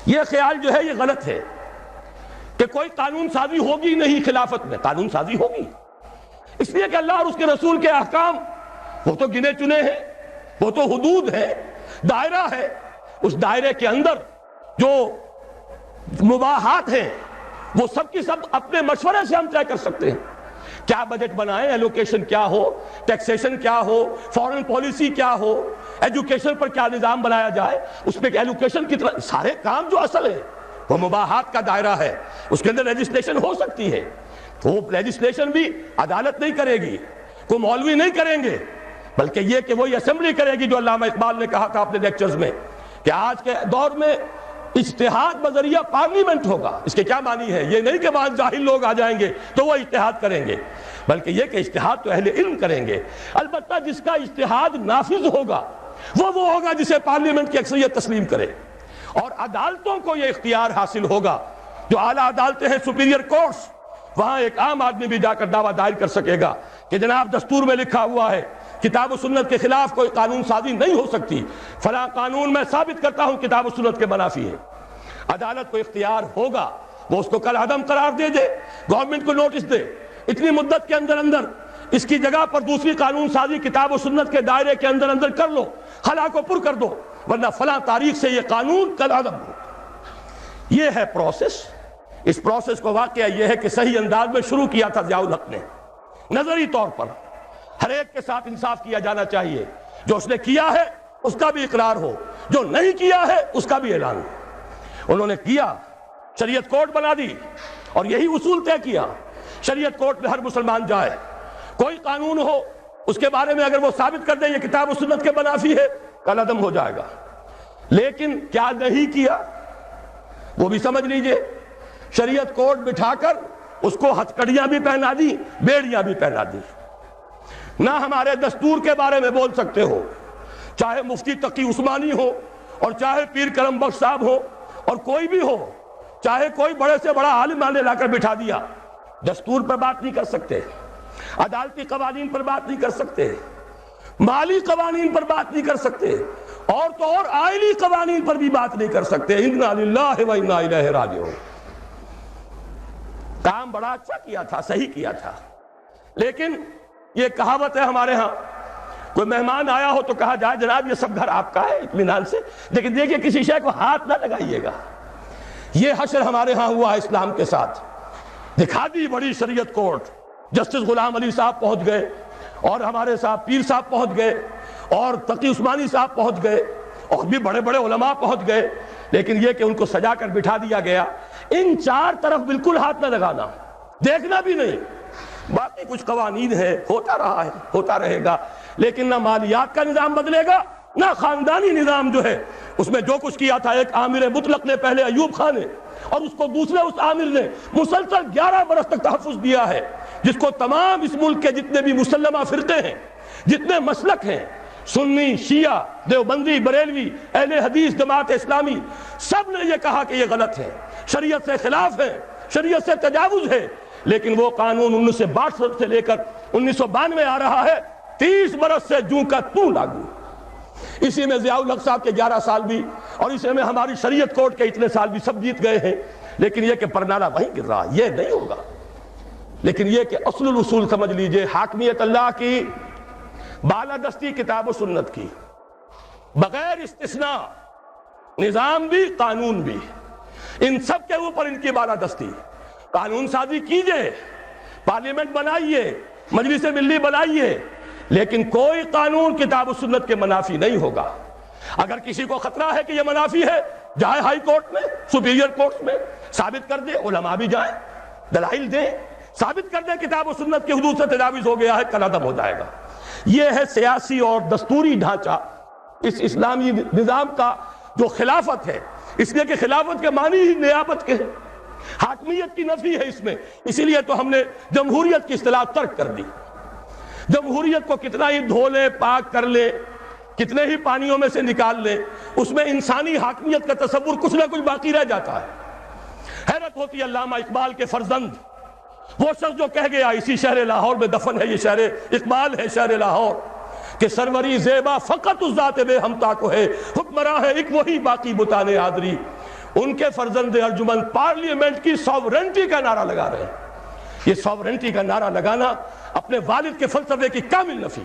یہ خیال جو ہے یہ غلط ہے کہ کوئی قانون سازی ہوگی نہیں خلافت میں. قانون سازی ہوگی، اس لیے کہ اللہ اور اس کے رسول کے احکام وہ تو گنے چنے ہیں، وہ تو حدود ہے، دائرہ ہے. اس دائرے کے اندر جو مباحات ہیں وہ سب کی سب اپنے مشورے سے ہم طے کر سکتے ہیں. کیا بجٹ بنائیں، ایلوکیشن کیا ہو، ٹیکسیشن کیا ہو، فورن پالیسی کیا ہو، ایجوکیشن پر کیا نظام بنایا جائے، اس میں ایلوکیشن کی طرح سارے کام جو اصل ہے وہ مباحات کا دائرہ ہے. اس کے اندر لیجسلیشن ہو سکتی ہے. وہ لیجسلیشن بھی عدالت نہیں کرے گی، کوئی مولوی نہیں کریں گے، بلکہ یہ کہ وہی اسمبلی کرے گی جو علامہ اقبال نے کہا تھا اپنے لیکچرز میں کہ آج کے دور میں اجتہاد بذریعہ پارلیمنٹ ہوگا. اس کے کیا معنی ہے؟ یہ نہیں کہ بعض جاہل لوگ آ جائیں گے تو وہ اجتہاد کریں گے، بلکہ یہ کہ اجتہاد تو اہل علم کریں گے. البتہ جس کا اجتہاد نافذ ہوگا وہ ہوگا جسے پارلیمنٹ کی اکثریت تسلیم کرے. اور عدالتوں کو یہ اختیار حاصل ہوگا، جو اعلیٰ عدالتیں ہیں سپیریئر کورٹس، وہاں ایک عام آدمی بھی جا کر دعویٰ دائر کر سکے گا کہ جناب دستور میں لکھا ہوا ہے کتاب و سنت کے خلاف کوئی قانون سازی نہیں ہو سکتی، فلاں قانون میں ثابت کرتا ہوں کتاب و سنت کے منافی ہے. عدالت کو اختیار ہوگا، وہ اس کو کل عدم قرار دے دے، گورنمنٹ کو نوٹس دے اتنی مدت کے اندر اندر اس کی جگہ پر دوسری قانون سازی کتاب و سنت کے دائرے کے اندر اندر کر لو، خلا کو پر کر دو، ورنہ فلاں تاریخ سے یہ قانون کل عدم ہو. یہ ہے پروسیس. اس پروسیس کو واقعہ یہ ہے کہ صحیح انداز میں شروع کیا تھا ضیاء الحق نے. نظری طور پر ہر ایک کے ساتھ انصاف کیا جانا چاہیے، جو اس نے کیا ہے اس کا بھی اقرار ہو، جو نہیں کیا ہے اس کا بھی اعلان ہو. انہوں نے کیا، شریعت کوڈ بنا دی اور یہی اصول طے کیا. شریعت کوڈ میں ہر مسلمان جائے، کوئی قانون ہو اس کے بارے میں اگر وہ ثابت کر دے یہ کتاب و سنت کے منافی ہے کل عدم ہو جائے گا. لیکن کیا نہیں کیا وہ بھی سمجھ لیجئے. شریعت کوڈ بٹھا کر اس کو ہتھکڑیاں بھی پہنا دی، بیڑیاں بھی پہنا دی. نہ ہمارے دستور کے بارے میں بول سکتے ہو، چاہے مفتی تقی عثمانی ہو اور چاہے پیر کرم بخش صاحب ہو اور کوئی بھی ہو، چاہے کوئی بڑے سے بڑا عالم نے لا کر بٹھا دیا، دستور پر بات نہیں کر سکتے، عدالتی قوانین پر بات نہیں کر سکتے، مالی قوانین پر بات نہیں کر سکتے، اور تو اور آئلی قوانین پر بھی بات نہیں کر سکتے. انا للہ و انا الیہ راجعون. کام بڑا اچھا کیا تھا، صحیح کیا تھا، لیکن یہ کہاوت ہے ہمارے ہاں، کوئی مہمان آیا ہو تو کہا جائے جناب یہ سب گھر آپ کا ہے اطمینان سے، لیکن دیکھیے کسی شے کو ہاتھ نہ لگائیے گا. یہ حشر ہمارے ہاں ہوا اسلام کے ساتھ. دکھا دی بڑی شریعت کورٹ، جسٹس غلام علی صاحب پہنچ گئے اور ہمارے صاحب پیر صاحب پہنچ گئے اور تقی عثمانی صاحب پہنچ گئے اور بھی بڑے بڑے علماء پہنچ گئے، لیکن یہ کہ ان کو سجا کر بٹھا دیا گیا. ان چار طرف بالکل ہاتھ نہ لگانا، دیکھنا بھی نہیں. باقی کچھ قوانین ہے، ہوتا رہا ہے، ہوتا رہے گا، لیکن نہ مالیات کا نظام بدلے گا، نہ خاندانی نظام جو ہے اس میں جو کچھ کیا تھا ایک عامر مطلق نے پہلے ایوب خان نے اور اس کو دوسرے اس عامر نے مسلسل 11 برس تک تحفظ دیا ہے، جس کو تمام اس ملک کے جتنے بھی مسلمہ فرقے ہیں، جتنے مسلک ہیں، سنی، شیعہ، دیوبندی، بریلوی، اہل حدیث، جماعت اسلامی، سب نے یہ کہا کہ یہ غلط ہے، شریعت سے خلاف ہے، شریعت سے تجاوز ہے. لیکن وہ قانون 1962 سے لے کر 1992 آ رہا ہے، 30 برس سے جوں کا توں لاگو. اسی میں ضیاء الحق صاحب کے 11 سال بھی اور اسی میں ہماری شریعت کوڈ کے اتنے سال بھی سب جیت گئے ہیں. لیکن یہ کہ پرنالہ وہیں گر رہا، یہ نہیں ہوگا. لیکن یہ کہ اصل الاصول سمجھ لیجئے، حاکمیت اللہ کی، بالادستی کتاب و سنت کی، بغیر استثناء، نظام بھی قانون بھی، ان سب کے اوپر ان کی بالادستی. قانون سازی کیجئے، پارلیمنٹ بنائیے، مجلس ملی بنائیے، لیکن کوئی قانون کتاب و سنت کے منافی نہیں ہوگا. اگر کسی کو خطرہ ہے کہ یہ منافی ہے، جائے ہائی کورٹ میں، سپیریئر کورٹ میں ثابت کر دے. علماء بھی جائیں، دلائل دیں، ثابت کر دیں کتاب و سنت کی حدود سے تجاوز ہو گیا ہے، کل عدم ہو جائے گا. یہ ہے سیاسی اور دستوری ڈھانچہ اس اسلامی نظام کا جو خلافت ہے. اس لیے کہ خلافت کے معنی ہی نیابت کے ہیں، حاکمیت کی نفی ہے اس میں. اسی لیے تو ہم نے جمہوریت کی اصطلاح ترک کر دی. جمہوریت کو کتنا ہی دھو لے، پاک کر لے، کتنے ہی پانیوں میں سے نکال لے، اس میں انسانی حاکمیت کا تصور کچھ نہ کچھ باقی رہ جاتا ہے. حیرت ہوتی ہے علامہ اقبال کے فرزند، وہ شخص جو کہہ گیا اسی شہر لاہور میں دفن ہے، یہ شہر اقبال ہے، شہر لاہور، کہ سروری زیبا فقط اس ذات بے ہمتا کو ہے، حکمراں ہے ایک وہی باقی بتانے آدری. ان کے فرزند ارجمند پارلیمنٹ کی ساورنٹی کا نعرہ لگا رہے ہیں. یہ ساورنٹی کا نعرہ لگانا اپنے والد کے فلسفے کی کامل نفی.